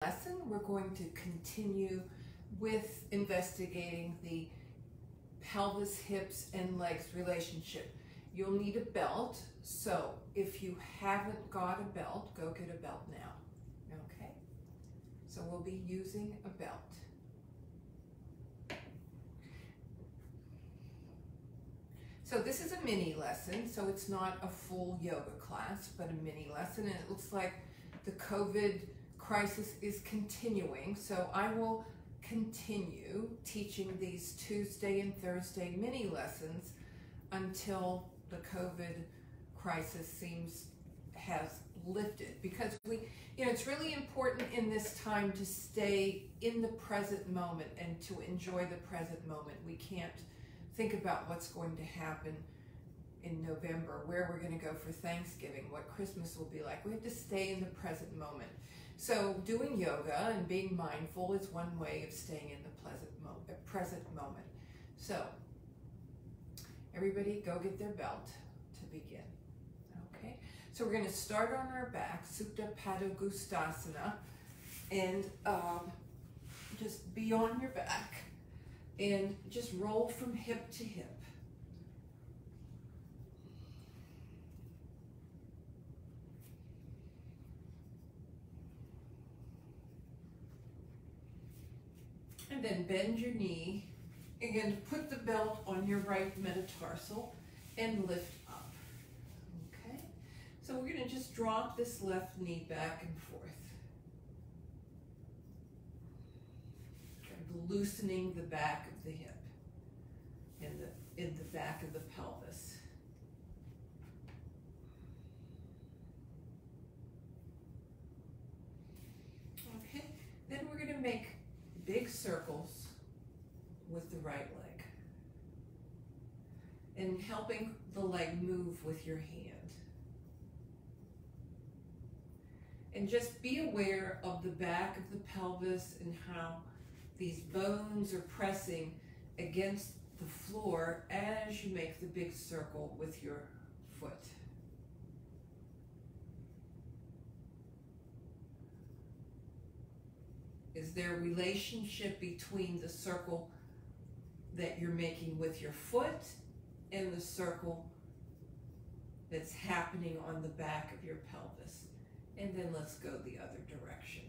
Lesson, we're going to continue with investigating the pelvis, hips, and legs relationship. You'll need a belt, so if you haven't got a belt, go get a belt now, okay? So we'll be using a belt. So this is a mini lesson, so it's not a full yoga class, but a mini lesson, and it looks like the COVID crisis is continuing, so I will continue teaching these Tuesday and Thursday mini lessons until the COVID crisis has lifted, because it's really important in this time to stay in the present moment and to enjoy the present moment. We can't think about what's going to happen in November, where we're going to go for Thanksgiving, what Christmas will be like. We have to stay in the present moment. So doing yoga and being mindful is one way of staying in the present moment. So everybody go get their belt to begin. Okay, so we're going to start on our back, Supta Padangusthasana, and just be on your back and just roll from hip to hip. And then bend your knee and put the belt on your right metatarsal and lift up. Okay? So we're going to just drop this left knee back and forth. Kind of loosening the back of the hip and in the back of the pelvis. Okay? Then we're going to make big circles with the right leg and helping the leg move with your hand. And just be aware of the back of the pelvis and how these bones are pressing against the floor as you make the big circle with your foot. Is there a relationship between the circle that you're making with your foot and the circle that's happening on the back of your pelvis? And then let's go the other direction.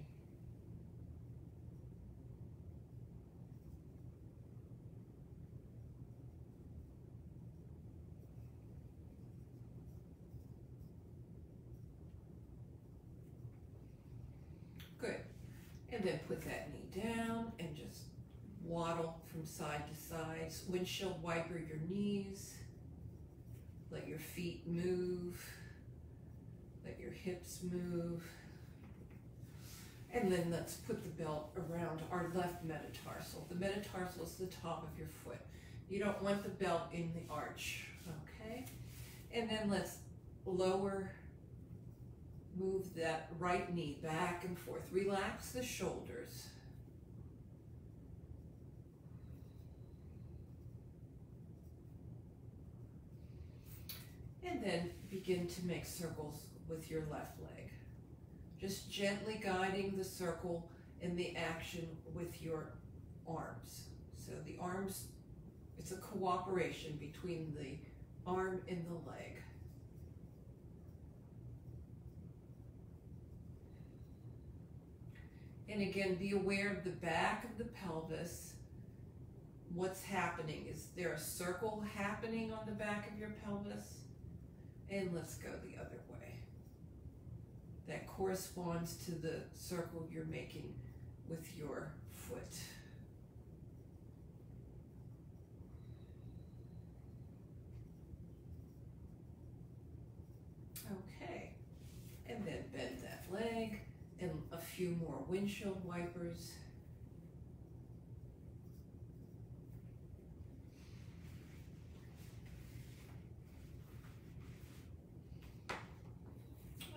Good. And then put that knee down and just waddle from side to side. Windshield wiper your knees. Let your feet move. Let your hips move. And then let's put the belt around our left metatarsal. The metatarsal is the top of your foot. You don't want the belt in the arch, okay? And then let's move that right knee back and forth. Relax the shoulders. And then begin to make circles with your left leg. Just gently guiding the circle in the action with your arms. So the arms, it's a cooperation between the arm and the leg. And again, be aware of the back of the pelvis. What's happening? Is there a circle happening on the back of your pelvis? And let's go the other way. That corresponds to the circle you're making with your foot. Okay. And then bend that leg. And a few more windshield wipers.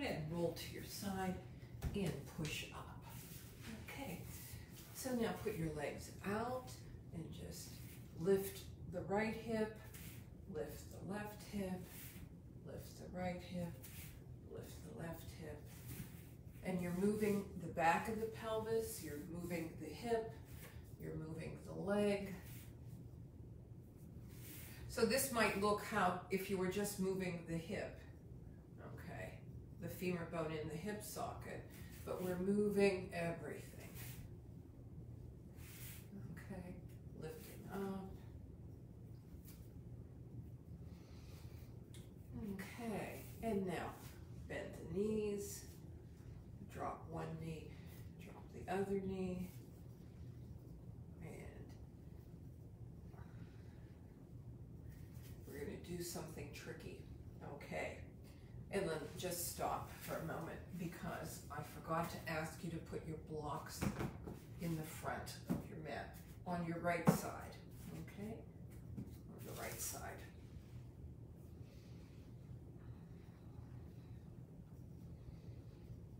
And roll to your side and push up. Okay, so now put your legs out and just lift the right hip, lift the left hip, lift the right hip, lift the left hip, And you're moving the back of the pelvis, you're moving the hip, you're moving the leg. So this might look how if you were just moving the hip, okay, the femur bone in the hip socket, but we're moving everything. Okay, lifting up. Okay, and now bend the knees, drop one knee, drop the other knee, and we're going to do something tricky. Okay, and then just stop for a moment because I forgot to ask you to put your blocks in the front of your mat on your right side, okay, on the right side.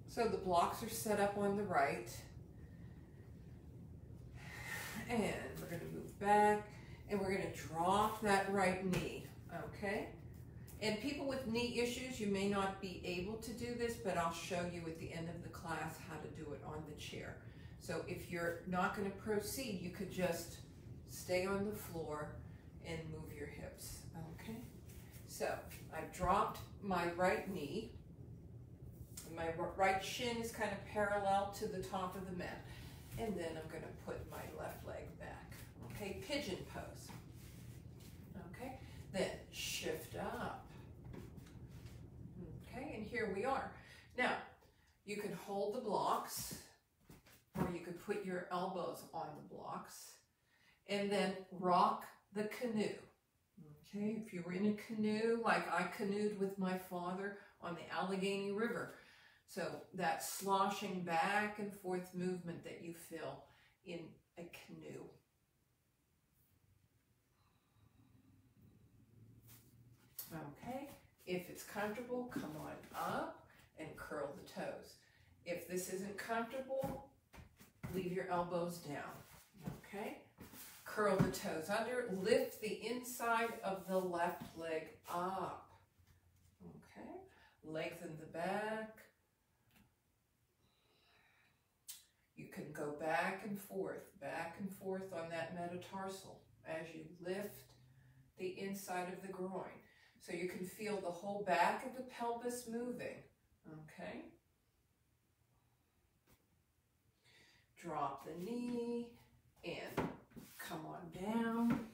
So the blocks are set up on the right, and we're going to move back, and we're going to drop that right knee, okay? And people with knee issues, you may not be able to do this, but I'll show you at the end of the class how to do it on the chair. So if you're not going to proceed, you could just stay on the floor and move your hips, okay? So I've dropped my right knee. My right shin is kind of parallel to the top of the mat. And then I'm going to put my left leg back. Okay, pigeon pose. Okay, then shift up. Okay, and here we are. Now, you can hold the blocks, or you could put your elbows on the blocks, and then rock the canoe. Okay, if you were in a canoe, like I canoed with my father on the Allegheny River, so that sloshing back and forth movement that you feel in a canoe. Okay, if it's comfortable, come on up and curl the toes. If this isn't comfortable, leave your elbows down. Okay, curl the toes under, lift the inside of the left leg up. Okay, lengthen the back. You can go back and forth on that metatarsal as you lift the inside of the groin. So you can feel the whole back of the pelvis moving, okay? Drop the knee and come on down.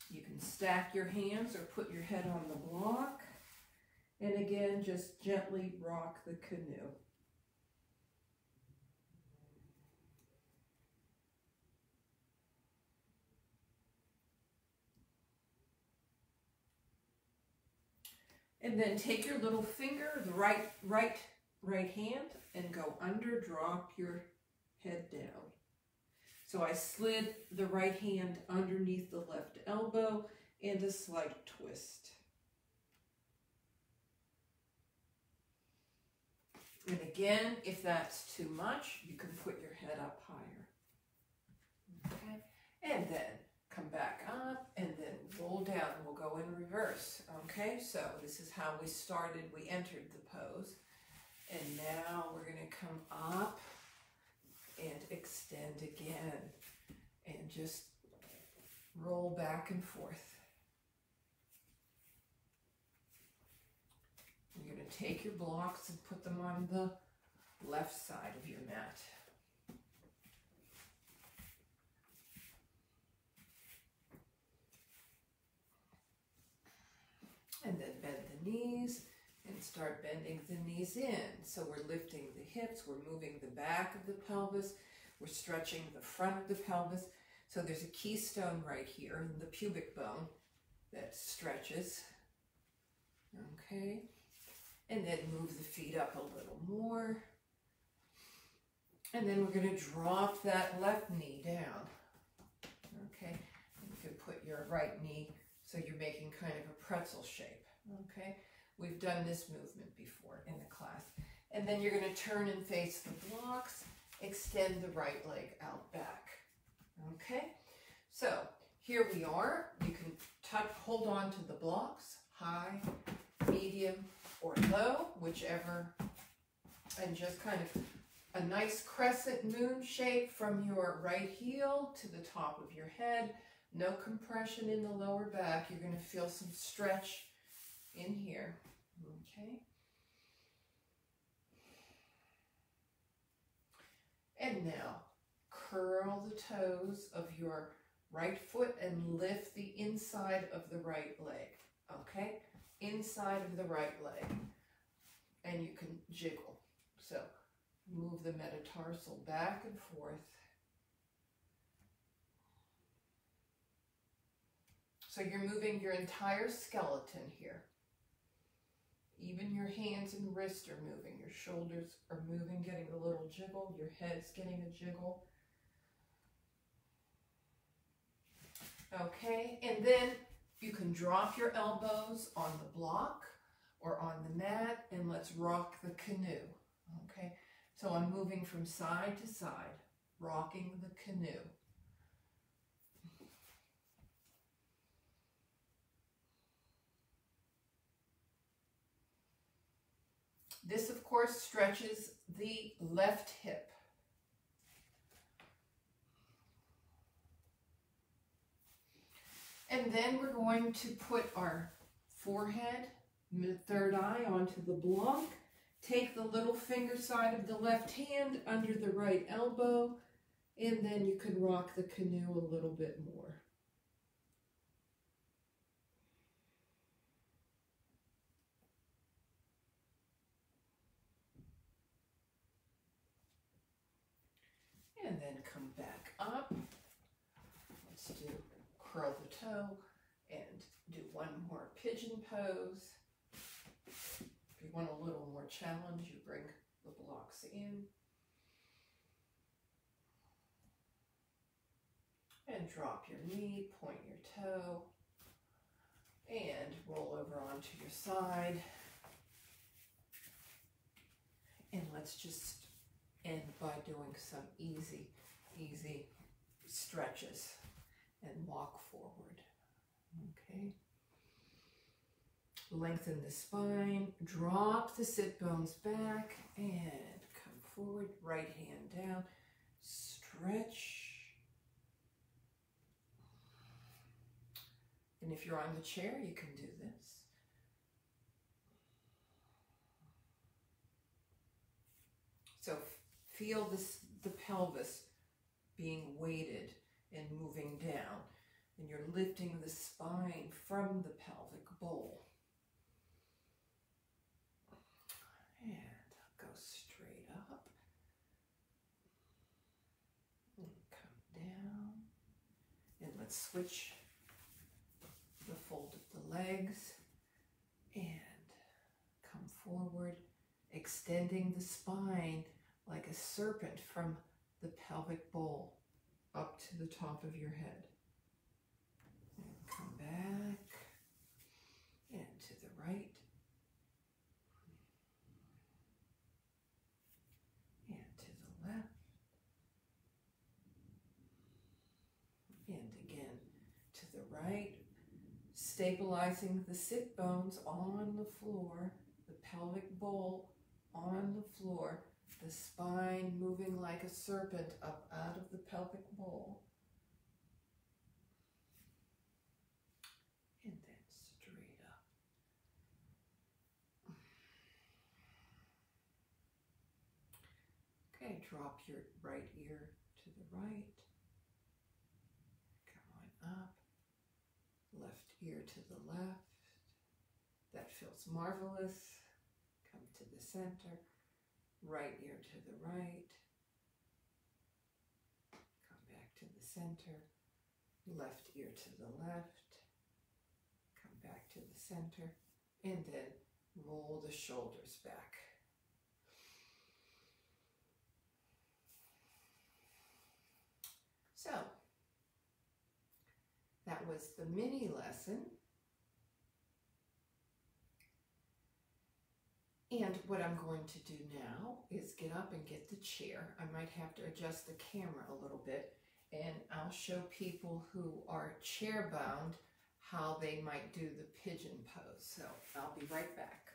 You can stack your hands or put your head on the block. And again, just gently rock the canoe. And then take your little finger, the right hand, and go under, drop your head down. So I slid the right hand underneath the left elbow and a slight twist. And again, if that's too much, you can put your head up higher. Okay, and then come back up and then roll down. We'll go in reverse. Okay, so this is how we started. We entered the pose. And now we're going to come up and extend again. And just roll back and forth. You're going to take your blocks and put them on the left side of your mat. And then bend the knees and start bending the knees in. So we're lifting the hips, we're moving the back of the pelvis, we're stretching the front of the pelvis. So there's a keystone right here in the pubic bone that stretches. Okay. And then move the feet up a little more. And then we're going to drop that left knee down. Okay. And you can put your right knee so you're making kind of a pretzel shape, okay? We've done this movement before in the class. And then you're going to turn and face the blocks, extend the right leg out back, okay? So here we are. You can hold on to the blocks, high, medium, or low, whichever And just kind of a nice crescent moon shape from your right heel to the top of your head. No compression in the lower back. You're going to feel some stretch in here. Okay. And now curl the toes of your right foot and lift the inside of the right leg. Okay? Inside of the right leg. And you can jiggle. So move the metatarsal back and forth. So you're moving your entire skeleton here. Even your hands and wrists are moving. Your shoulders are moving, getting a little jiggle. Your head's getting a jiggle. Okay, and then you can drop your elbows on the block or on the mat, and let's rock the canoe. Okay, so I'm moving from side to side, rocking the canoe. This, of course, stretches the left hip. And then we're going to put our forehead, third eye onto the block. Take the little finger side of the left hand under the right elbow, and then you can rock the canoe a little bit more. And then come back up. Let's do curl the toe and do one more pigeon pose. If you want a little more challenge, you bring the blocks in. And drop your knee, point your toe, and roll over onto your side. And let's just end by doing some easy stretches and walk forward. Okay. Lengthen the spine, drop the sit bones back, and come forward, right hand down, stretch. And if you're on the chair, you can do this. So feel this, the pelvis being weighted and moving down, and you're lifting the spine from the pelvic bowl. And go straight up. And come down. And let's switch the fold of the legs. And come forward, extending the spine like a serpent from the pelvic bowl up to the top of your head. And come back. And to the right. Left, and again to the right, stabilizing the sit bones on the floor, the pelvic bowl on the floor, the spine moving like a serpent up out of the pelvic bowl, and then straight up. Okay, drop your right ear to the right. Come on up. Left ear to the left. That feels marvelous. Come to the center. Right ear to the right. Come back to the center. Left ear to the left. Come back to the center. And then roll the shoulders back. So, that was the mini lesson. And what I'm going to do now is get up and get the chair. I might have to adjust the camera a little bit, and I'll show people who are chair bound how they might do the pigeon pose. So I'll be right back.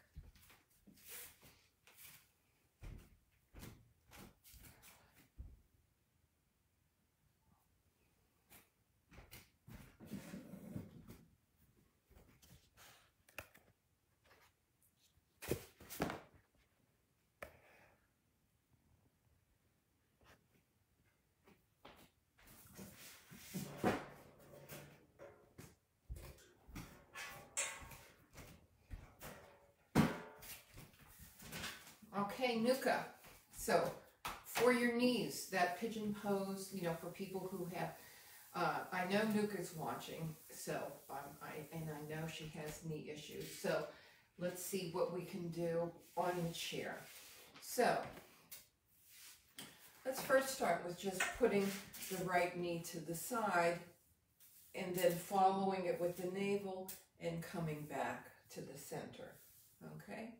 Okay, Nuka. So for your knees, that pigeon pose, you know, for people who have, I know Nuka's watching, so I know she has knee issues. So let's see what we can do on the chair. So let's first start with just putting the right knee to the side and then following it with the navel and coming back to the center, okay?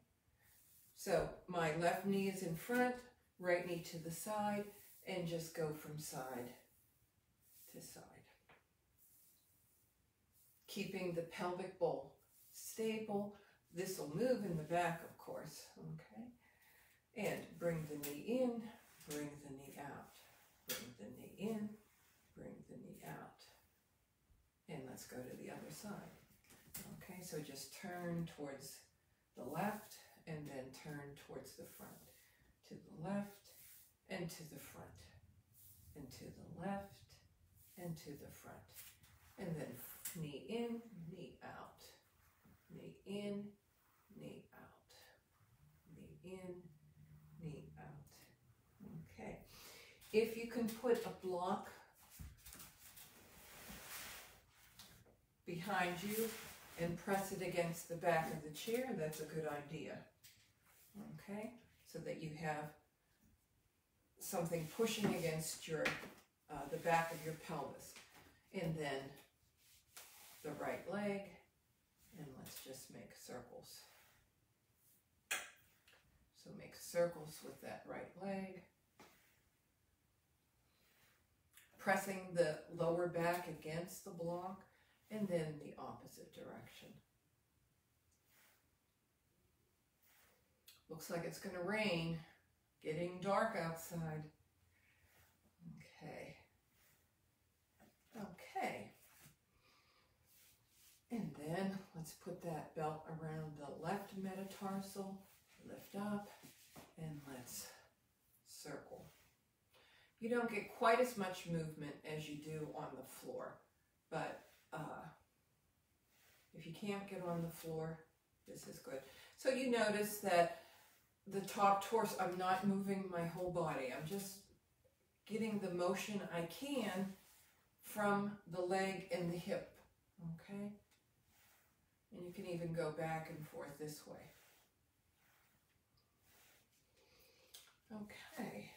So my left knee is in front, right knee to the side, and just go from side to side. Keeping the pelvic bowl stable. This will move in the back, of course, okay? And bring the knee in, bring the knee out, bring the knee in, bring the knee out. And let's go to the other side. Okay, so just turn towards the left and then turn towards the front. To the left and to the front. And to the left and to the front. And then knee in, knee out. Knee in, knee out. Knee in, knee out. Okay. If you can put a block behind you and press it against the back of the chair, that's a good idea. Okay? So that you have something pushing against your the back of your pelvis. And then the right leg, and let's just make circles. So make circles with that right leg. Pressing the lower back against the block, and then the opposite direction. Looks like it's going to rain. Getting dark outside. Okay. Okay. And then let's put that belt around the left metatarsal. Lift up and let's circle. You don't get quite as much movement as you do on the floor, but if you can't get on the floor, this is good. So you notice that the top torso, I'm not moving my whole body. I'm just getting the motion I can from the leg and the hip, okay? And you can even go back and forth this way. Okay,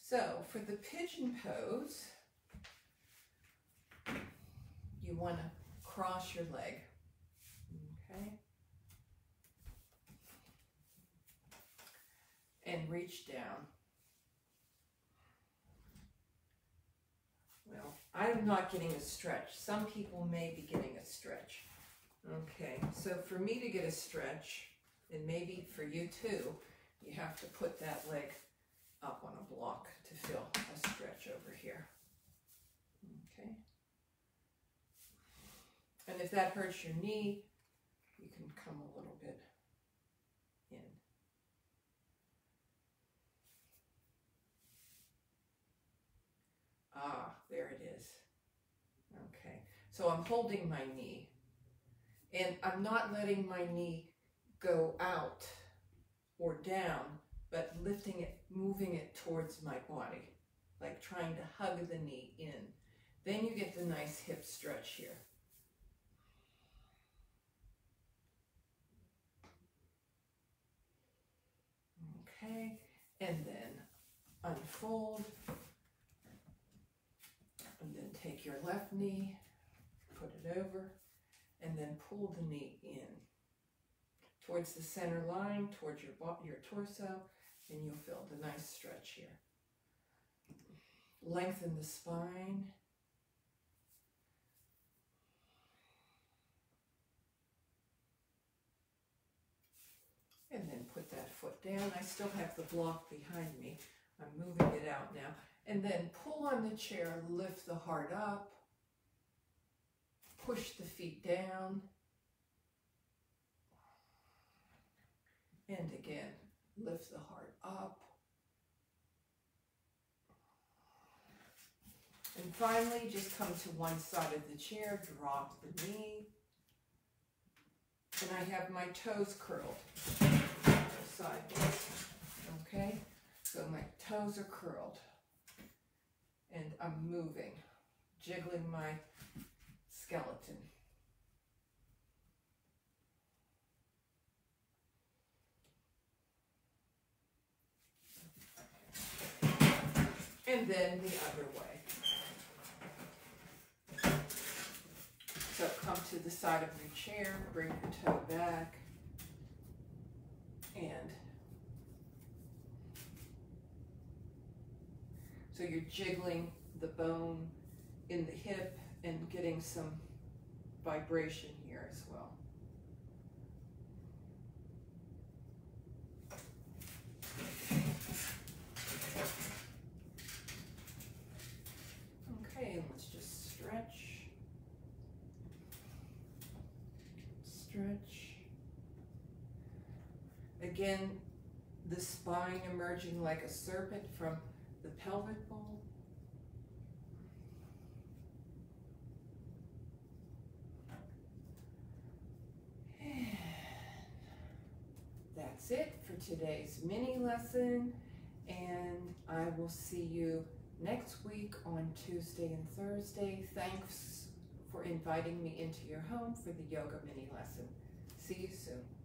so for the pigeon pose, you want to cross your leg, okay? And reach down. Well, I'm not getting a stretch. Some people may be getting a stretch. Okay, so for me to get a stretch, and maybe for you too, you have to put that leg up on a block to feel a stretch over here. Okay. And if that hurts your knee, you can come a little bit in. Ah, there it is. Okay, so I'm holding my knee, and I'm not letting my knee go out or down, but lifting it, moving it towards my body, like trying to hug the knee in. Then you get the nice hip stretch here. Okay, and then unfold, and then take your left knee, put it over, and then pull the knee in towards the center line, towards your torso, and you'll feel the nice stretch here. Lengthen the spine. And then put that foot down. I still have the block behind me. I'm moving it out now. And then pull on the chair, lift the heart up, push the feet down, and again, lift the heart up. And finally, just come to one side of the chair, drop the knee, and I have my toes curled sideways. So my toes are curled and I'm moving, jiggling my skeleton. And then the other way. So come to the side of your chair, bring your toe back, and so you're jiggling the bone in the hip and getting some vibration here as well. Okay, and let's just stretch. Stretch. Again, the spine emerging like a serpent from the pelvic bowl. And that's it for today's mini lesson, and I will see you next week on Tuesday and Thursday. Thanks for inviting me into your home for the yoga mini lesson. See you soon.